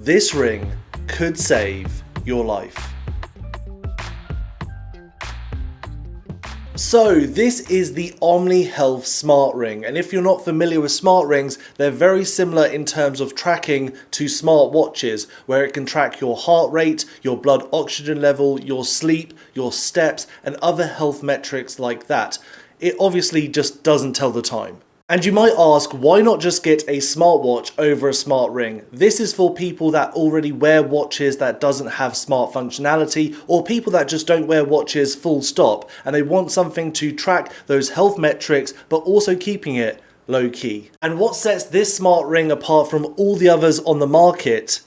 this ring could save your life. So this is the Omni Health Smart Ring, and if you're not familiar with smart rings, they're very similar in terms of tracking to smart watches, where it can track your heart rate, your blood oxygen level, your sleep, your steps, and other health metrics like that. It obviously just doesn't tell the time. And you might ask, why not just get a smartwatch over a smart ring? This is for people that already wear watches that doesn't have smart functionality, or people that just don't wear watches full stop, and they want something to track those health metrics, but also keeping it low key. And what sets this smart ring apart from all the others on the market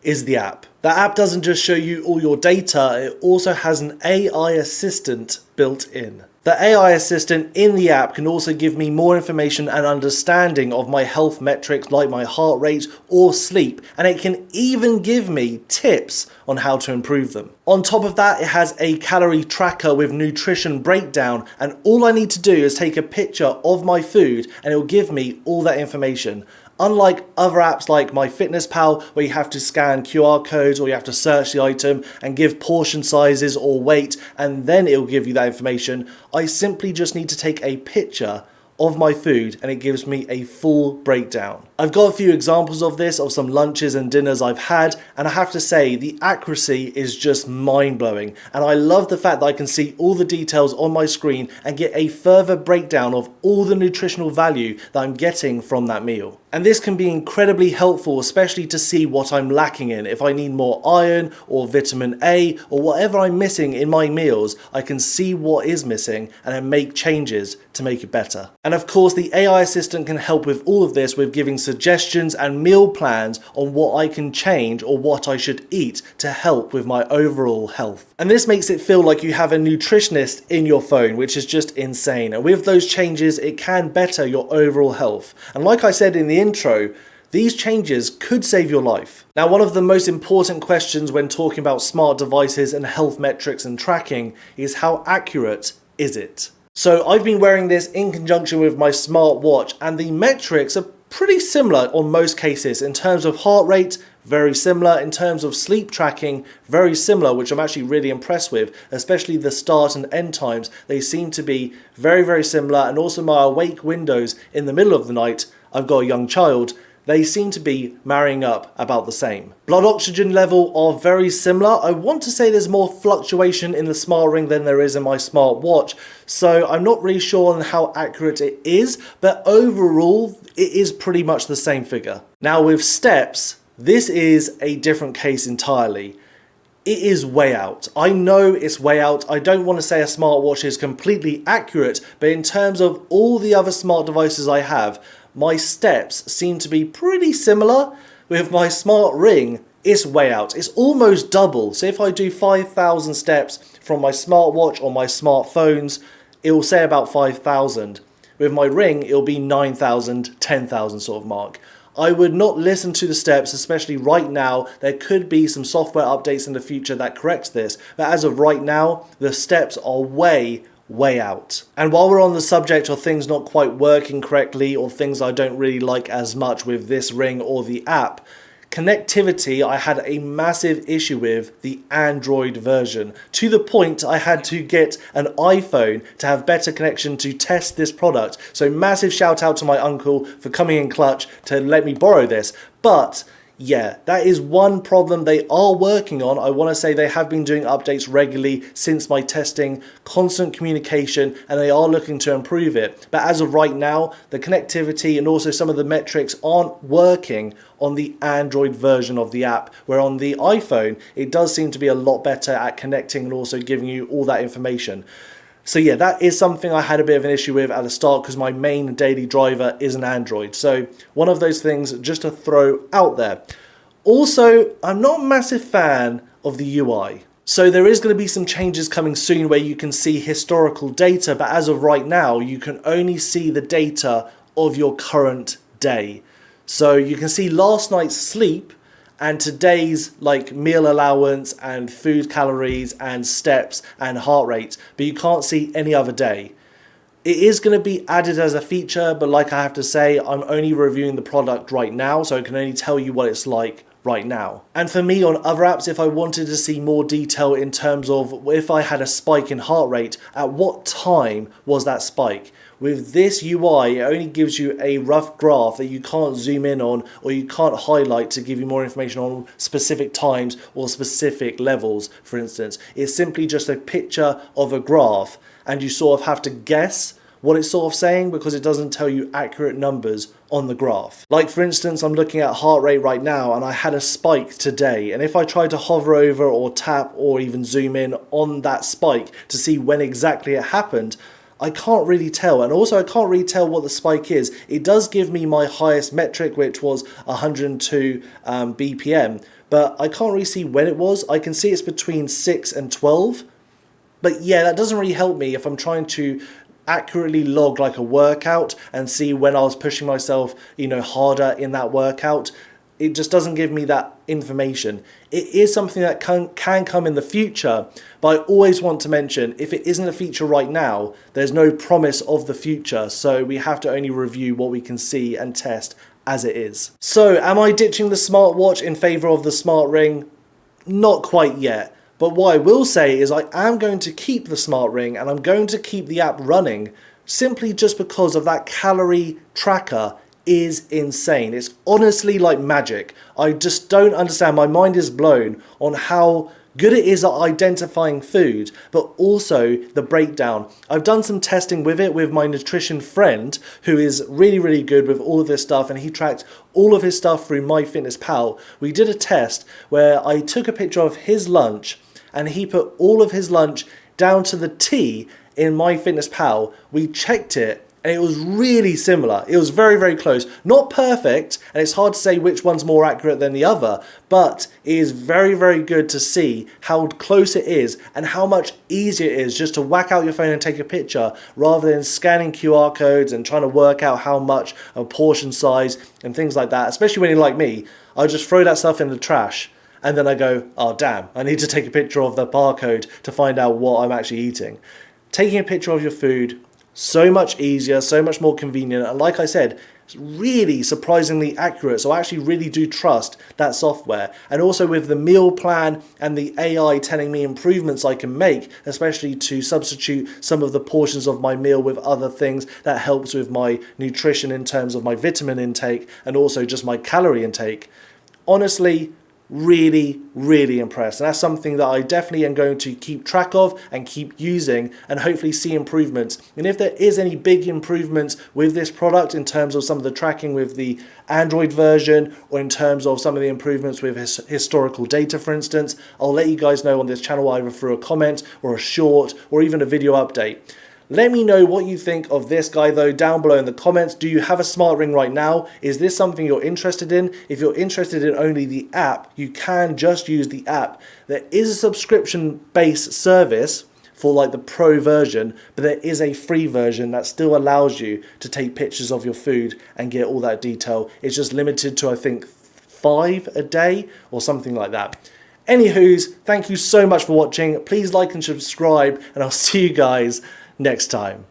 is the app. The app doesn't just show you all your data, it also has an AI assistant built in. The AI assistant in the app can also give me more information and understanding of my health metrics like my heart rate or sleep, and it can even give me tips on how to improve them. On top of that, it has a calorie tracker with nutrition breakdown, and all I need to do is take a picture of my food and it will give me all that information. Unlike other apps like MyFitnessPal, where you have to scan QR codes or you have to search the item and give portion sizes or weight, and then it will give you that information, I simply just need to take a picture of my food and it gives me a full breakdown. I've got a few examples of this, of some lunches and dinners I've had, and I have to say the accuracy is just mind-blowing, and I love the fact that I can see all the details on my screen and get a further breakdown of all the nutritional value that I'm getting from that meal. And this can be incredibly helpful, especially to see what I'm lacking in. If I need more iron or vitamin A or whatever I'm missing in my meals, I can see what is missing and then make changes to make it better. And of course, the AI assistant can help with all of this with giving suggestions and meal plans on what I can change or what I should eat to help with my overall health. And this makes it feel like you have a nutritionist in your phone, which is just insane. And with those changes, it can better your overall health. And like I said in the intro, these changes could save your life. Now, one of the most important questions when talking about smart devices and health metrics and tracking is how accurate is it? So I've been wearing this in conjunction with my smartwatch, and the metrics are pretty similar on most cases. In terms of heart rate, very similar. In terms of sleep tracking, very similar, which I'm actually really impressed with, especially the start and end times. They seem to be very, very similar. And also my awake windows in the middle of the night, I've got a young child, they seem to be marrying up about the same. Blood oxygen level are very similar. I want to say there's more fluctuation in the smart ring than there is in my smart watch, so I'm not really sure on how accurate it is, but overall it is pretty much the same figure. Now with steps, this is a different case entirely. It is way out. I know it's way out. I don't want to say a smartwatch is completely accurate, but in terms of all the other smart devices I have, my steps seem to be pretty similar. With my smart ring, it's way out. It's almost double. So if I do 5,000 steps from my smartwatch or my smartphones, it will say about 5,000. With my ring, it'll be 9,000, 10,000 sort of mark. I would not listen to the steps, especially right now. There could be some software updates in the future that correct this, but as of right now, the steps are way out. And while we're on the subject of things not quite working correctly or things I don't really like as much with this ring or the app, connectivity, I had a massive issue with the Android version, to the point I had to get an iPhone to have better connection to test this product. So massive shout out to my uncle for coming in clutch to let me borrow this. But yeah, that is one problem they are working on. I want to say they have been doing updates regularly since my testing, constant communication, and they are looking to improve it. But as of right now, the connectivity and also some of the metrics aren't working on the Android version of the app, where on the iPhone, it does seem to be a lot better at connecting and also giving you all that information. So yeah, that is something I had a bit of an issue with at the start because my main daily driver is an Android. So one of those things just to throw out there. Also, I'm not a massive fan of the UI. So there is going to be some changes coming soon where you can see historical data, but as of right now, you can only see the data of your current day. So you can see last night's sleep and today's like meal allowance and food calories and steps and heart rate, but you can't see any other day. It is going to be added as a feature, but like I have to say, I'm only reviewing the product right now, so I can only tell you what it's like right now. And for me, on other apps, if I wanted to see more detail in terms of if I had a spike in heart rate, at what time was that spike? With this UI, it only gives you a rough graph that you can't zoom in on or you can't highlight to give you more information on specific times or specific levels, for instance. It's simply just a picture of a graph, and you sort of have to guess what it's sort of saying because it doesn't tell you accurate numbers on the graph. Like for instance, I'm looking at heart rate right now and I had a spike today, and if I try to hover over or tap or even zoom in on that spike to see when exactly it happened, I can't really tell. And also I can't really tell what the spike is. It does give me my highest metric, which was 102 BPM, but I can't really see when it was. I can see it's between 6 and 12, but yeah, that doesn't really help me if I'm trying to accurately log like a workout and see when I was pushing myself, harder in that workout. It just doesn't give me that information. It is something that can come in the future, but I always want to mention, if it isn't a feature right now, there's no promise of the future, so we have to only review what we can see and test as it is. So, am I ditching the smartwatch in favor of the smart ring? Not quite yet. But what I will say is I am going to keep the smart ring and I'm going to keep the app running simply just because of that calorie tracker is insane. It's honestly like magic. I just don't understand. My mind is blown on how good it is at identifying food, but also the breakdown. I've done some testing with it with my nutrition friend who is really, really good with all of this stuff, and he tracked all of his stuff through MyFitnessPal. We did a test where I took a picture of his lunch and he put all of his lunch down to the T in MyFitnessPal. We checked it and it was really similar. It was very, very close. Not perfect, and it's hard to say which one's more accurate than the other, but it is very, very good to see how close it is and how much easier it is just to whack out your phone and take a picture rather than scanning QR codes and trying to work out how much a portion size and things like that. Especially when you're like me, I just throw that stuff in the trash. And then I go, oh damn, I need to take a picture of the barcode to find out what I'm actually eating. Taking a picture of your food, so much easier, so much more convenient. And like I said, it's really surprisingly accurate. So I actually really do trust that software. And also with the meal plan and the AI telling me improvements I can make, especially to substitute some of the portions of my meal with other things, that helps with my nutrition in terms of my vitamin intake and also just my calorie intake. Honestly, really, really impressed. And that's something that I definitely am going to keep track of and keep using and hopefully see improvements. And if there is any big improvements with this product in terms of some of the tracking with the Android version or in terms of some of the improvements with historical data, for instance, I'll let you guys know on this channel either through a comment or a short or even a video update. Let me know what you think of this guy though down below in the comments. Do you have a smart ring right now? Is this something you're interested in? If you're interested in only the app, you can just use the app. There is a subscription-based service for like the pro version, but there is a free version that still allows you to take pictures of your food and get all that detail. It's just limited to, I think, 5 a day or something like that. Anywho's, thank you so much for watching. Please like and subscribe, and I'll see you guys next time.